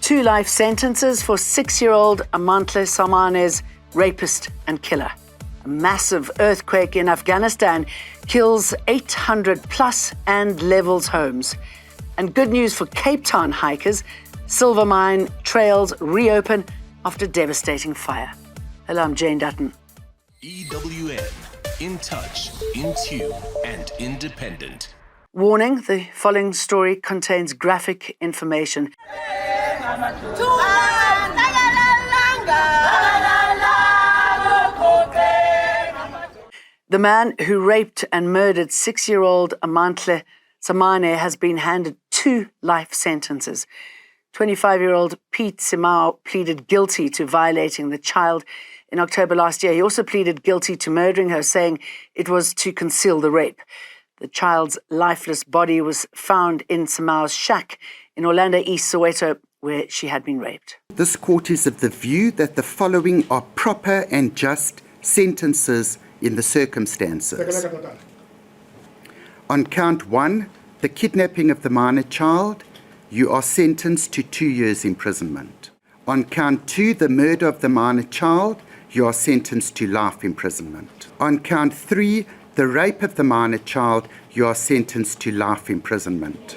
Two life sentences for 6-year-old Amantle Samane's rapist and killer. A massive earthquake in Afghanistan kills 800 plus and levels homes. And good news for Cape Town hikers, silver mine trails reopen after devastating fire. Hello, I'm Jane Dutton. EWN, in touch, in tune, and independent. Warning, the following story contains graphic information. The man who raped and murdered 6-year-old Amantle Samane has been handed 2 life sentences. 25-year-old Pete Simao pleaded guilty to violating the child in October last year. He also pleaded guilty to murdering her, saying it was to conceal the rape. The child's lifeless body was found in Simao's shack in Orlando East, Soweto, where she had been raped. This court is of the view that the following are proper and just sentences in the circumstances. On count 1, the kidnapping of the minor child, you are sentenced to 2 years imprisonment. On count 2, the murder of the minor child, you are sentenced to life imprisonment. On count 3, the rape of the minor child, you are sentenced to life imprisonment.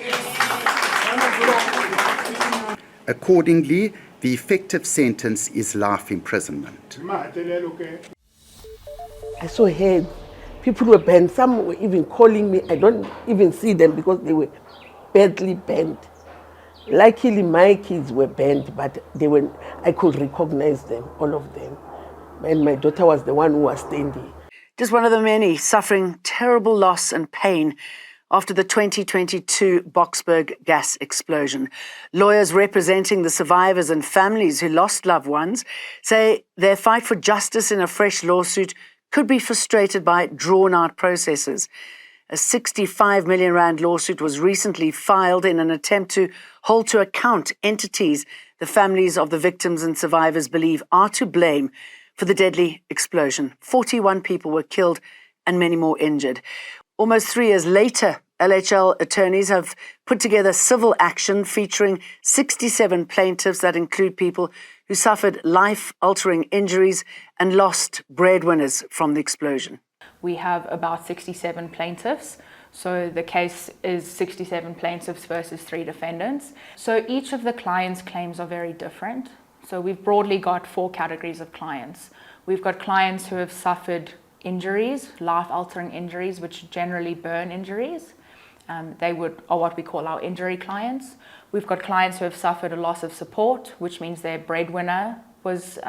Accordingly, the effective sentence is life imprisonment. I saw heads. People were burned. Some were even calling me. I don't even see them because they were badly burned. Luckily, my kids were burned, but I could recognize them, all of them. And my daughter was the one who was standing. Just one of the many suffering terrible loss and pain after the 2022 Boksburg gas explosion. Lawyers representing the survivors and families who lost loved ones say their fight for justice in a fresh lawsuit could be frustrated by drawn-out processes. A 65 million rand lawsuit was recently filed in an attempt to hold to account entities the families of the victims and survivors believe are to blame for the deadly explosion. 41 people were killed and many more injured. Almost 3 years later, LHL attorneys have put together civil action featuring 67 plaintiffs that include people who suffered life-altering injuries and lost breadwinners from the explosion. We have about 67 plaintiffs. So the case is 67 plaintiffs versus 3 defendants. So each of the clients' claims are very different. So we've broadly got 4 categories of clients. We've got clients who have suffered injuries, life-altering injuries, which generally burn injuries. They are what we call our injury clients. We've got clients who have suffered a loss of support, which means their breadwinner was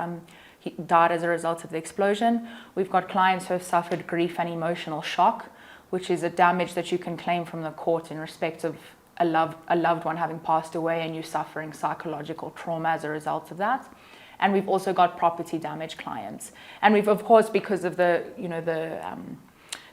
died as a result of the explosion. We've got clients who have suffered grief and emotional shock, which is a damage that you can claim from the court in respect of a loved one having passed away and you suffering psychological trauma as a result of that. And we've also got property damage clients. And we've, of course, because of the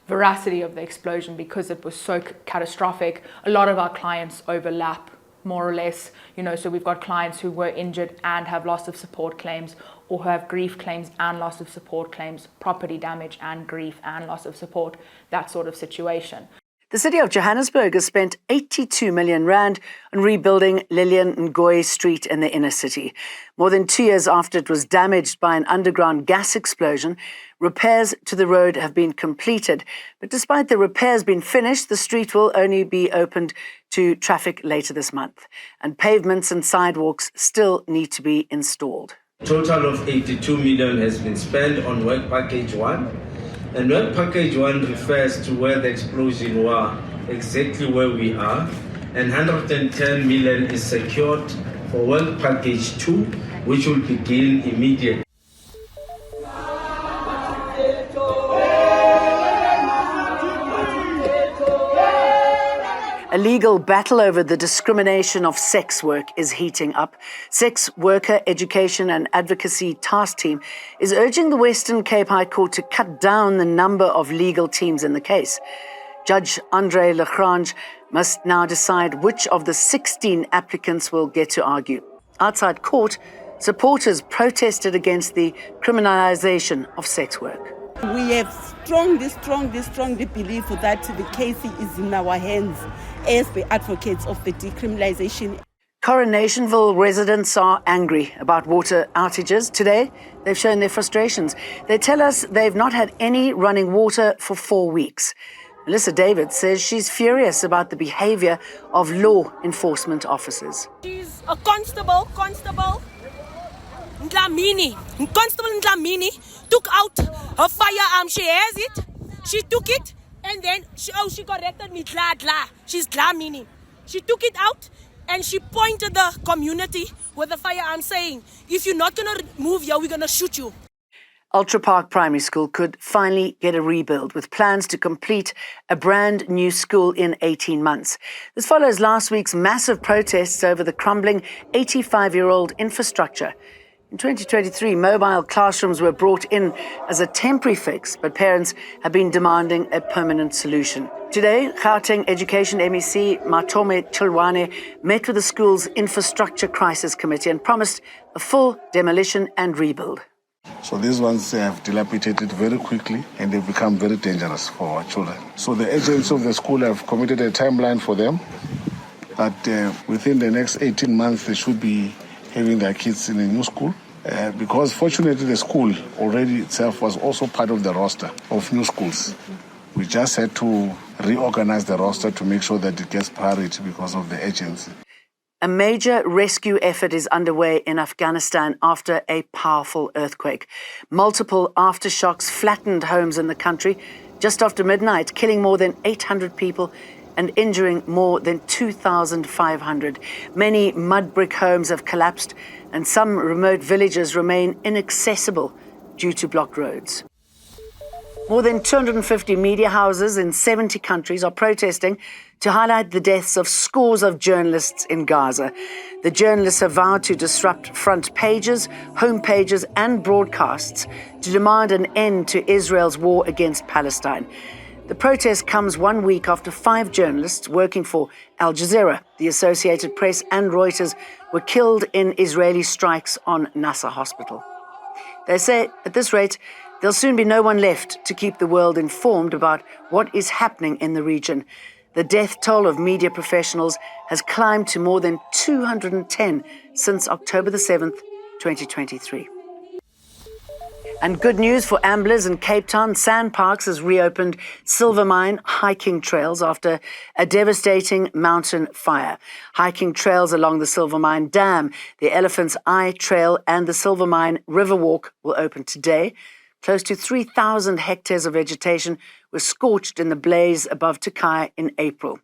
veracity of the explosion, because it was so catastrophic, a lot of our clients overlap more or less, so we've got clients who were injured and have loss of support claims, or who have grief claims and loss of support claims, property damage and grief and loss of support, that sort of situation. The city of Johannesburg has spent 82 million rand on rebuilding Lillian Ngoyi Street in the inner city. More than 2 years after it was damaged by an underground gas explosion, repairs to the road have been completed. But despite the repairs being finished, the street will only be opened to traffic later this month. And pavements and sidewalks still need to be installed. Total of 82 million has been spent on work package 1. And work package 1 refers to where the explosion was, exactly where we are. And 110 million is secured for work package 2, which will begin immediately. A legal battle over the discrimination of sex work is heating up. Sex Worker Education and Advocacy Task Team is urging the Western Cape High Court to cut down the number of legal teams in the case. Judge Andre Lagrange must now decide which of the 16 applicants will get to argue. Outside court, supporters protested against the criminalization of sex work. We have strongly believe that the case is in our hands as the advocates of the decriminalization. Coronationville residents are angry about water outages. Today, they've shown their frustrations. They tell us they've not had any running water for 4 weeks. Melissa David says she's furious about the behaviour of law enforcement officers. She's a constable Ndlamini. Constable Ndlamini took out her firearm. She has it. She took it and then she corrected me. She's Dlamini. She took it out and she pointed the community with the firearm saying, if you're not going to move here, we're going to shoot you. Ultra Park Primary School could finally get a rebuild with plans to complete a brand new school in 18 months. This follows last week's massive protests over the crumbling 85-year-old infrastructure. In 2023, mobile classrooms were brought in as a temporary fix, but parents have been demanding a permanent solution. Today, Gauteng Education MEC Matome Chilwane met with the school's Infrastructure Crisis Committee and promised a full demolition and rebuild. So these ones have dilapidated very quickly and they've become very dangerous for our children. So the agents of the school have committed a timeline for them that within the next 18 months they should be having their kids in a new school. Because fortunately the school already itself was also part of the roster of new schools. We just had to reorganize the roster to make sure that it gets priority because of the agency. A major rescue effort is underway in Afghanistan after a powerful earthquake. Multiple aftershocks flattened homes in the country just after midnight, killing more than 800 people and injuring more than 2,500. Many mud brick homes have collapsed and some remote villages remain inaccessible due to blocked roads. More than 250 media houses in 70 countries are protesting to highlight the deaths of scores of journalists in Gaza. The journalists have vowed to disrupt front pages, home pages and broadcasts to demand an end to Israel's war against Palestine. The protest comes 1 week after 5 journalists working for Al Jazeera, the Associated Press and Reuters were killed in Israeli strikes on Nasser Hospital. They say at this rate, there'll soon be no one left to keep the world informed about what is happening in the region. The death toll of media professionals has climbed to more than 210 since October the 7th, 2023. And good news for amblers in Cape Town. Sandparks has reopened Silvermine hiking trails after a devastating mountain fire. Hiking trails along the Silvermine Dam, the Elephant's Eye Trail and the Silvermine River Walk will open today. Close to 3,000 hectares of vegetation were scorched in the blaze above Tokai in April.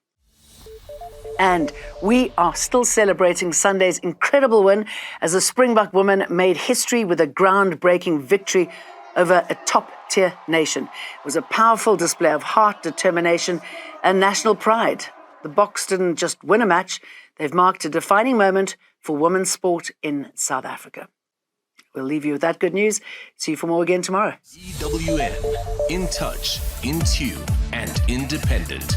And we are still celebrating Sunday's incredible win as a Springbok woman made history with a groundbreaking victory over a top-tier nation. It was a powerful display of heart, determination, and national pride. The Boks didn't just win a match, they've marked a defining moment for women's sport in South Africa. We'll leave you with that good news. See you for more again tomorrow. EWN, in touch, in tune, and independent.